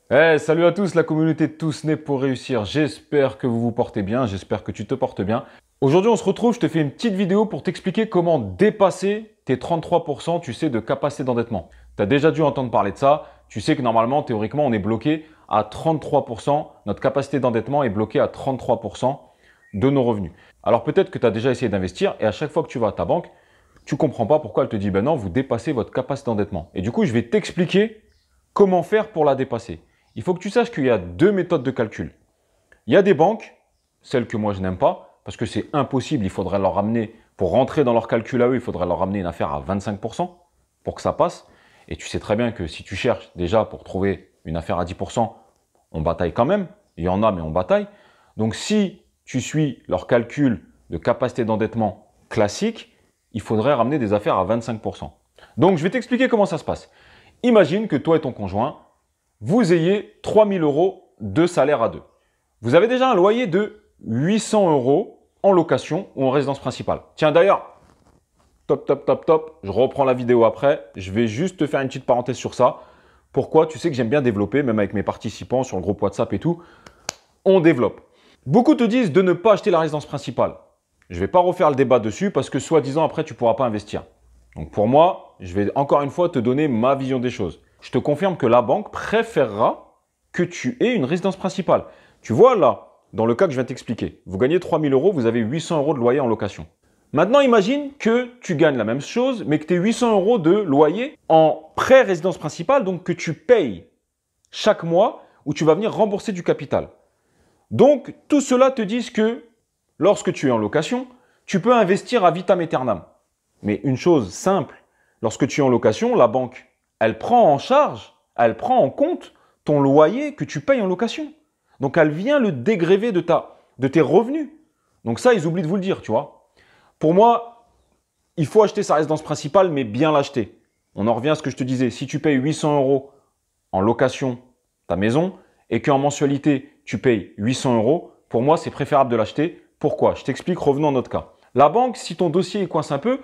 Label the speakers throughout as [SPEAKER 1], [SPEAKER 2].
[SPEAKER 1] Salut à tous, la communauté de Tous Nés pour réussir. J'espère que vous vous portez bien, j'espère que tu te portes bien. Aujourd'hui, on se retrouve, je te fais une petite vidéo pour t'expliquer comment dépasser tes 33%, tu sais, de capacité d'endettement. Tu as déjà dû entendre parler de ça. Tu sais que normalement, théoriquement, on est bloqué à 33%. Notre capacité d'endettement est bloquée à 33% de nos revenus. Alors peut-être que tu as déjà essayé d'investir et à chaque fois que tu vas à ta banque, tu ne comprends pas pourquoi elle te dit, ben non, vous dépassez votre capacité d'endettement. Et du coup, je vais t'expliquer comment faire pour la dépasser. Il faut que tu saches qu'il y a deux méthodes de calcul. Il y a des banques, celles que moi je n'aime pas, parce que c'est impossible, il faudrait leur ramener, pour rentrer dans leur calcul à eux, il faudrait leur ramener une affaire à 25% pour que ça passe. Et tu sais très bien que si tu cherches déjà pour trouver une affaire à 10%, on bataille quand même. Il y en a, mais on bataille. Donc si tu suis leur calcul de capacité d'endettement classique, il faudrait ramener des affaires à 25%. Donc je vais t'expliquer comment ça se passe. Imagine que toi et ton conjoint, vous ayez 3 000 euros de salaire à deux. Vous avez déjà un loyer de 800 euros en location ou en résidence principale. Tiens d'ailleurs, top, je reprends la vidéo après. Je vais juste te faire une petite parenthèse sur ça. Pourquoi? Tu sais que j'aime bien développer, même avec mes participants sur le groupe WhatsApp et tout. On développe. Beaucoup te disent de ne pas acheter la résidence principale. Je ne vais pas refaire le débat dessus parce que soi-disant après tu ne pourras pas investir. Donc pour moi, je vais encore une fois te donner ma vision des choses. Je te confirme que la banque préférera que tu aies une résidence principale. Tu vois là, dans le cas que je viens de t'expliquer, vous gagnez 3 000 euros, vous avez 800 euros de loyer en location. Maintenant, imagine que tu gagnes la même chose, mais que tu aies 800 euros de loyer en pré-résidence principale, donc que tu payes chaque mois où tu vas venir rembourser du capital. Donc, tout cela te dit que lorsque tu es en location, tu peux investir à vitam aeternam. Mais une chose simple, lorsque tu es en location, la banque, elle prend en charge, elle prend en compte ton loyer que tu payes en location. Donc, elle vient le dégréver de tes revenus. Donc ça, ils oublient de vous le dire, tu vois. Pour moi, il faut acheter sa résidence principale, mais bien l'acheter. On en revient à ce que je te disais. Si tu payes 800 euros en location ta maison et qu'en mensualité, tu payes 800 euros, pour moi, c'est préférable de l'acheter. Pourquoi? Je t'explique, revenons à notre cas. La banque, si ton dossier coince un peu,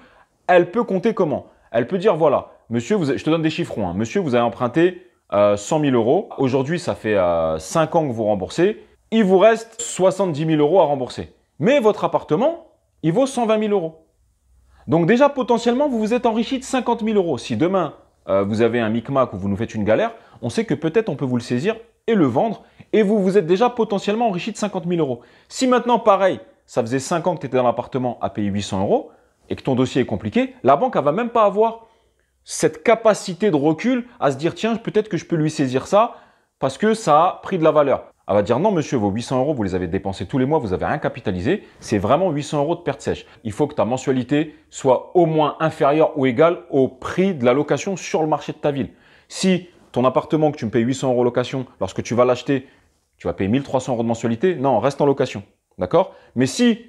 [SPEAKER 1] elle peut compter comment? Elle peut dire, voilà, monsieur, je te donne des chiffrons. Hein. Monsieur, vous avez emprunté 100 000 euros. Aujourd'hui, ça fait 5 ans que vous remboursez. Il vous reste 70 000 euros à rembourser. Mais votre appartement, il vaut 120 000 euros. Donc déjà, potentiellement, vous vous êtes enrichi de 50 000 euros. Si demain, vous avez un micmac ou vous nous faites une galère, on sait que peut-être on peut vous le saisir et le vendre. Et vous vous êtes déjà potentiellement enrichi de 50 000 euros. Si maintenant, pareil, ça faisait 5 ans que tu étais dans l'appartement à payer 800 euros et que ton dossier est compliqué, la banque, elle va même pas avoir cette capacité de recul à se dire, tiens, peut-être que je peux lui saisir ça parce que ça a pris de la valeur. Elle va dire, non, monsieur, vos 800 euros, vous les avez dépensés tous les mois, vous n'avez rien capitalisé. C'est vraiment 800 euros de perte sèche. Il faut que ta mensualité soit au moins inférieure ou égale au prix de la location sur le marché de ta ville. Si ton appartement que tu me payes 800 euros location, lorsque tu vas l'acheter, tu vas payer 1300 euros de mensualité, non, reste en location. D'accord? Mais si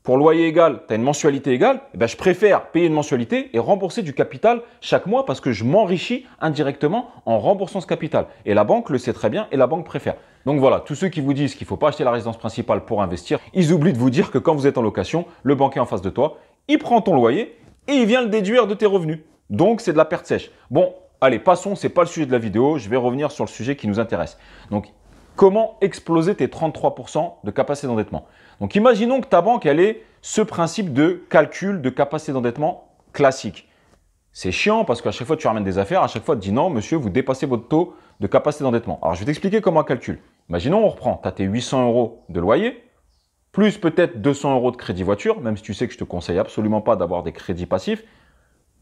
[SPEAKER 1] pour loyer égal, tu as une mensualité égale, eh ben, je préfère payer une mensualité et rembourser du capital chaque mois parce que je m'enrichis indirectement en remboursant ce capital. Et la banque le sait très bien et la banque préfère. Donc voilà, tous ceux qui vous disent qu'il ne faut pas acheter la résidence principale pour investir, ils oublient de vous dire que quand vous êtes en location, le banquier en face de toi, il prend ton loyer et il vient le déduire de tes revenus. Donc c'est de la perte sèche. Bon, allez, passons, ce n'est pas le sujet de la vidéo, je vais revenir sur le sujet qui nous intéresse. Donc, comment exploser tes 33% de capacité d'endettement? Donc, imaginons que ta banque, elle ait ce principe de calcul de capacité d'endettement classique. C'est chiant parce qu'à chaque fois que tu ramènes des affaires, à chaque fois tu dis non, monsieur, vous dépassez votre taux de capacité d'endettement. Alors, je vais t'expliquer comment on calcule. Imaginons, on reprend, tu as tes 800 euros de loyer, plus peut-être 200 euros de crédit voiture, même si tu sais que je ne te conseille absolument pas d'avoir des crédits passifs.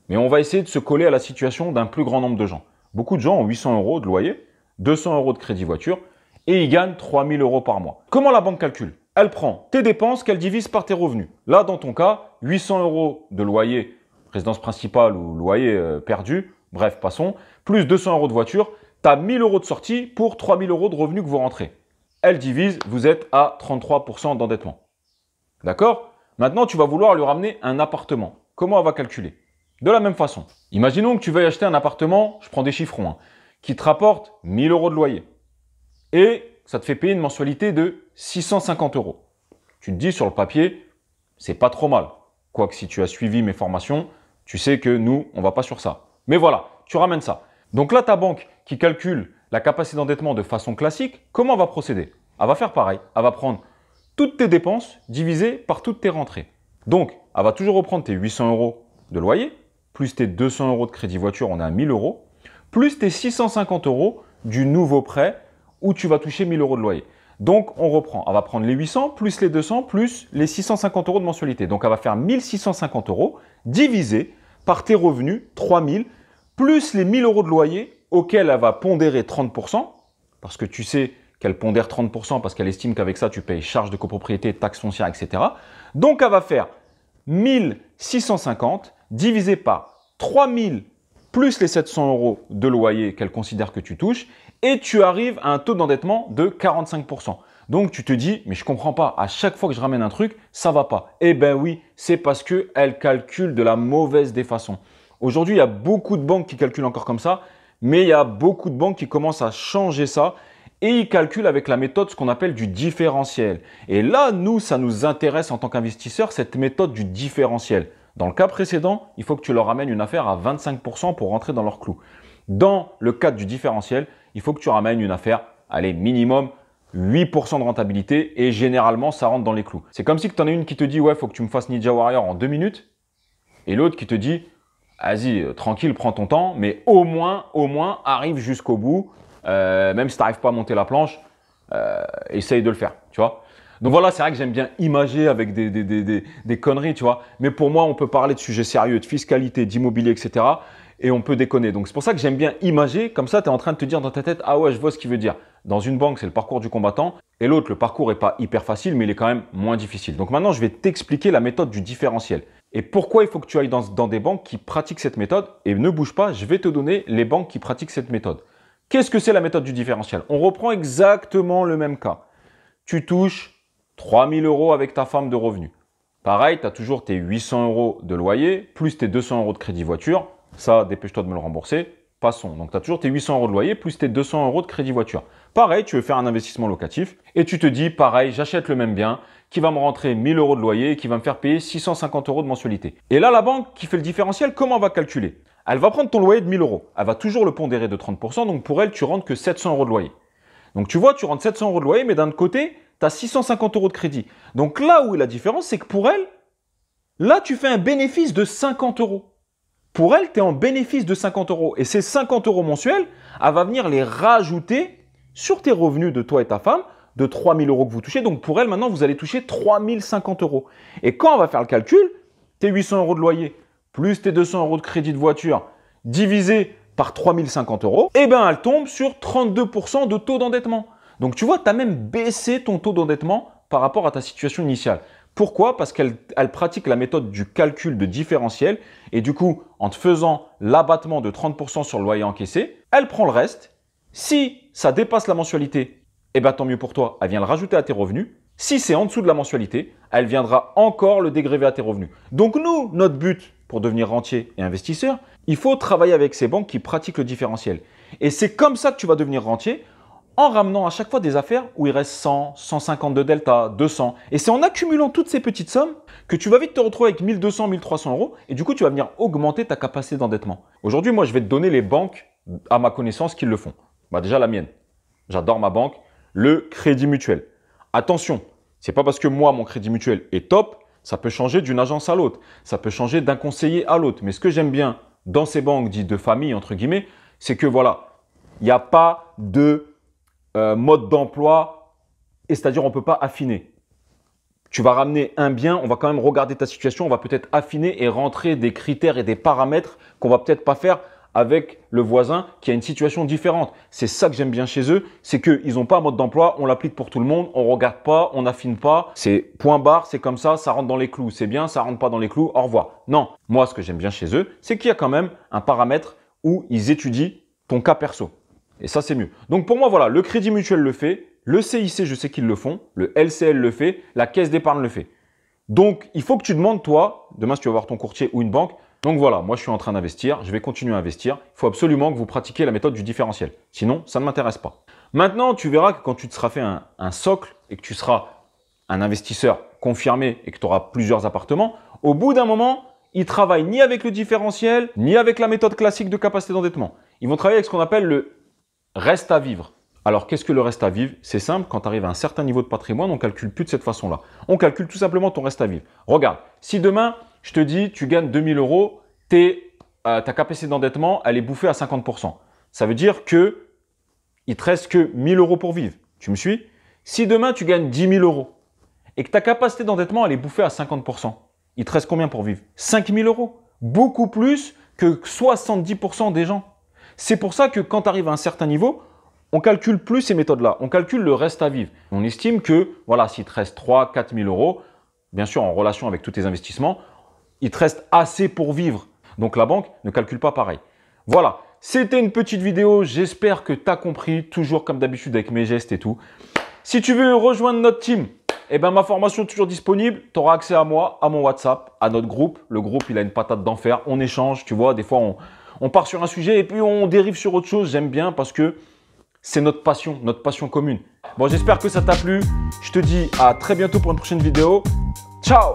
[SPEAKER 1] Mais on va essayer de se coller à la situation d'un plus grand nombre de gens. Beaucoup de gens ont 800 euros de loyer, 200 euros de crédit voiture, et ils gagnent 3 000 euros par mois. Comment la banque calcule? Elle prend tes dépenses qu'elle divise par tes revenus. Là, dans ton cas, 800 euros de loyer, résidence principale ou loyer perdu, bref, passons, plus 200 euros de voiture, tu as 1 000 euros de sortie pour 3 000 euros de revenus que vous rentrez. Elle divise, vous êtes à 33% d'endettement. D'accord? Maintenant, tu vas vouloir lui ramener un appartement. Comment elle va calculer? De la même façon. Imaginons que tu veuilles acheter un appartement, je prends des chiffrons, hein, qui te rapporte 1 000 euros de loyer. Et ça te fait payer une mensualité de 650 euros. Tu te dis sur le papier, c'est pas trop mal. Quoique si tu as suivi mes formations, tu sais que nous, on va pas sur ça. Mais voilà, tu ramènes ça. Donc là, ta banque qui calcule la capacité d'endettement de façon classique, comment elle va procéder? Elle va faire pareil. Elle va prendre toutes tes dépenses divisées par toutes tes rentrées. Donc, elle va toujours reprendre tes 800 euros de loyer, plus tes 200 euros de crédit voiture, on est à 1000 euros, plus tes 650 euros du nouveau prêt où tu vas toucher 1000 euros de loyer. Donc, on reprend. Elle va prendre les 800 plus les 200 plus les 650 euros de mensualité. Donc, elle va faire 1650 euros divisé par tes revenus, 3000, plus les 1000 euros de loyer auxquels elle va pondérer 30%, parce que tu sais qu'elle pondère 30% parce qu'elle estime qu'avec ça, tu payes charges de copropriété, taxes foncières, etc. Donc, elle va faire 1650 divisé par 3000 plus les 700 euros de loyer qu'elle considère que tu touches et tu arrives à un taux d'endettement de 45%. Donc, tu te dis, mais je comprends pas, à chaque fois que je ramène un truc, ça va pas. Eh ben oui, c'est parce qu'elle calcule de la mauvaise des façons. Aujourd'hui, il y a beaucoup de banques qui calculent encore comme ça, mais il y a beaucoup de banques qui commencent à changer ça et ils calculent avec la méthode ce qu'on appelle du différentiel. Et là, nous, ça nous intéresse en tant qu'investisseurs, cette méthode du différentiel. Dans le cas précédent, il faut que tu leur ramènes une affaire à 25% pour rentrer dans leur clou. Dans le cadre du différentiel, il faut que tu ramènes une affaire, allez, minimum 8% de rentabilité et généralement, ça rentre dans les clous. C'est comme si tu en as une qui te dit, ouais, il faut que tu me fasses Ninja Warrior en 2 minutes et l'autre qui te dit, vas-y, tranquille, prends ton temps, mais au moins, arrive jusqu'au bout. Même si tu n'arrives pas à monter la planche, essaye de le faire, tu vois. Donc voilà, c'est vrai que j'aime bien imager avec des conneries, tu vois. Mais pour moi, on peut parler de sujets sérieux, de fiscalité, d'immobilier, etc. Et on peut déconner. Donc c'est pour ça que j'aime bien imager. Comme ça, tu es en train de te dire dans ta tête, ah ouais, je vois ce qu'il veut dire. Dans une banque, c'est le parcours du combattant. Et l'autre, le parcours n'est pas hyper facile, mais il est quand même moins difficile. Donc maintenant, je vais t'expliquer la méthode du différentiel. Et pourquoi il faut que tu ailles dans des banques qui pratiquent cette méthode. Et ne bouge pas, je vais te donner les banques qui pratiquent cette méthode. Qu'est-ce que c'est la méthode du différentiel? On reprend exactement le même cas. Tu touches 3000 euros avec ta femme de revenus. Pareil, tu as toujours tes 800 euros de loyer, plus tes 200 euros de crédit voiture. Ça, dépêche-toi de me le rembourser. Passons. Donc, tu as toujours tes 800 euros de loyer, plus tes 200 euros de crédit voiture. Pareil, tu veux faire un investissement locatif et tu te dis, pareil, j'achète le même bien qui va me rentrer 1000 euros de loyer et qui va me faire payer 650 euros de mensualité. Et là, la banque qui fait le différentiel, comment elle va calculer? Elle va prendre ton loyer de 1000 euros. Elle va toujours le pondérer de 30%. Donc, pour elle, tu rentres que 700 euros de loyer. Donc, tu vois, tu rentres 700 euros de loyer, mais d'un côté, tu as 650 euros de crédit. Donc, là où est la différence, c'est que pour elle, là, tu fais un bénéfice de 50 euros. Pour elle, tu es en bénéfice de 50 euros. Et ces 50 euros mensuels, elle va venir les rajouter sur tes revenus de toi et ta femme, de 3000 euros que vous touchez. Donc, pour elle, maintenant, vous allez toucher 3050 euros. Et quand on va faire le calcul, tes 800 euros de loyer, plus tes 200 euros de crédit de voiture, divisé par 3050 euros, eh bien, elle tombe sur 32% de taux d'endettement. Donc, tu vois, tu as même baissé ton taux d'endettement par rapport à ta situation initiale. Pourquoi? Parce qu'elle pratique la méthode du calcul de différentiel et du coup, en te faisant l'abattement de 30% sur le loyer encaissé, elle prend le reste. Si ça dépasse la mensualité, eh bien, tant mieux pour toi, elle vient le rajouter à tes revenus. Si c'est en dessous de la mensualité, elle viendra encore le dégréver à tes revenus. Donc nous, notre but pour devenir rentier et investisseur, il faut travailler avec ces banques qui pratiquent le différentiel. Et c'est comme ça que tu vas devenir rentier en ramenant à chaque fois des affaires où il reste 100, 150 de delta, 200. Et c'est en accumulant toutes ces petites sommes que tu vas vite te retrouver avec 1200, 1300 euros et du coup, tu vas venir augmenter ta capacité d'endettement. Aujourd'hui, moi, je vais te donner les banques à ma connaissance qui le font. Bah, déjà la mienne. J'adore ma banque, le Crédit Mutuel. Attention, c'est pas parce que moi, mon Crédit Mutuel est top, ça peut changer d'une agence à l'autre. Ça peut changer d'un conseiller à l'autre. Mais ce que j'aime bien dans ces banques dites de famille, entre guillemets, c'est que voilà, il n'y a pas de mode d'emploi, et c'est-à-dire on ne peut pas affiner. Tu vas ramener un bien, on va quand même regarder ta situation, on va peut-être affiner et rentrer des critères et des paramètres qu'on va peut-être pas faire avec le voisin qui a une situation différente. C'est ça que j'aime bien chez eux, c'est qu'ils n'ont pas un mode d'emploi, on l'applique pour tout le monde, on ne regarde pas, on n'affine pas, c'est point barre, c'est comme ça rentre dans les clous, c'est bien, ça rentre pas dans les clous, au revoir. Non, moi ce que j'aime bien chez eux, c'est qu'il y a quand même un paramètre où ils étudient ton cas perso. Et ça, c'est mieux. Donc, pour moi, voilà, le Crédit Mutuel le fait, le CIC, je sais qu'ils le font, le LCL le fait, la Caisse d'épargne le fait. Donc, il faut que tu demandes, toi, demain, si tu vas voir ton courtier ou une banque, donc voilà, moi, je suis en train d'investir, je vais continuer à investir. Il faut absolument que vous pratiquiez la méthode du différentiel. Sinon, ça ne m'intéresse pas. Maintenant, tu verras que quand tu te seras fait un socle et que tu seras un investisseur confirmé et que tu auras plusieurs appartements, au bout d'un moment, ils travaillent ni avec le différentiel, ni avec la méthode classique de capacité d'endettement. Ils vont travailler avec ce qu'on appelle le reste à vivre. Alors, qu'est-ce que le reste à vivre? C'est simple, quand tu arrives à un certain niveau de patrimoine, on ne calcule plus de cette façon-là. On calcule tout simplement ton reste à vivre. Regarde, si demain, je te dis, tu gagnes 2000 euros, ta capacité d'endettement, elle est bouffée à 50%. Ça veut dire que il te reste que 1000 euros pour vivre. Tu me suis? Si demain, tu gagnes 10 000 euros et que ta capacité d'endettement, elle est bouffée à 50%, il te reste combien pour vivre? 5 000 euros. Beaucoup plus que 70% des gens. C'est pour ça que quand tu arrives à un certain niveau, on calcule plus ces méthodes-là. On calcule le reste à vivre. On estime que, voilà, s'il te reste 3 4 000 euros, bien sûr en relation avec tous tes investissements, il te reste assez pour vivre. Donc la banque ne calcule pas pareil. Voilà, c'était une petite vidéo. J'espère que tu as compris, toujours comme d'habitude avec mes gestes et tout. Si tu veux rejoindre notre team, eh ben, ma formation est toujours disponible. Tu auras accès à moi, à mon WhatsApp, à notre groupe. Le groupe, il a une patate d'enfer. On échange, tu vois. Des fois, on part sur un sujet et puis on dérive sur autre chose. J'aime bien parce que c'est notre passion commune. Bon, j'espère que ça t'a plu. Je te dis à très bientôt pour une prochaine vidéo. Ciao!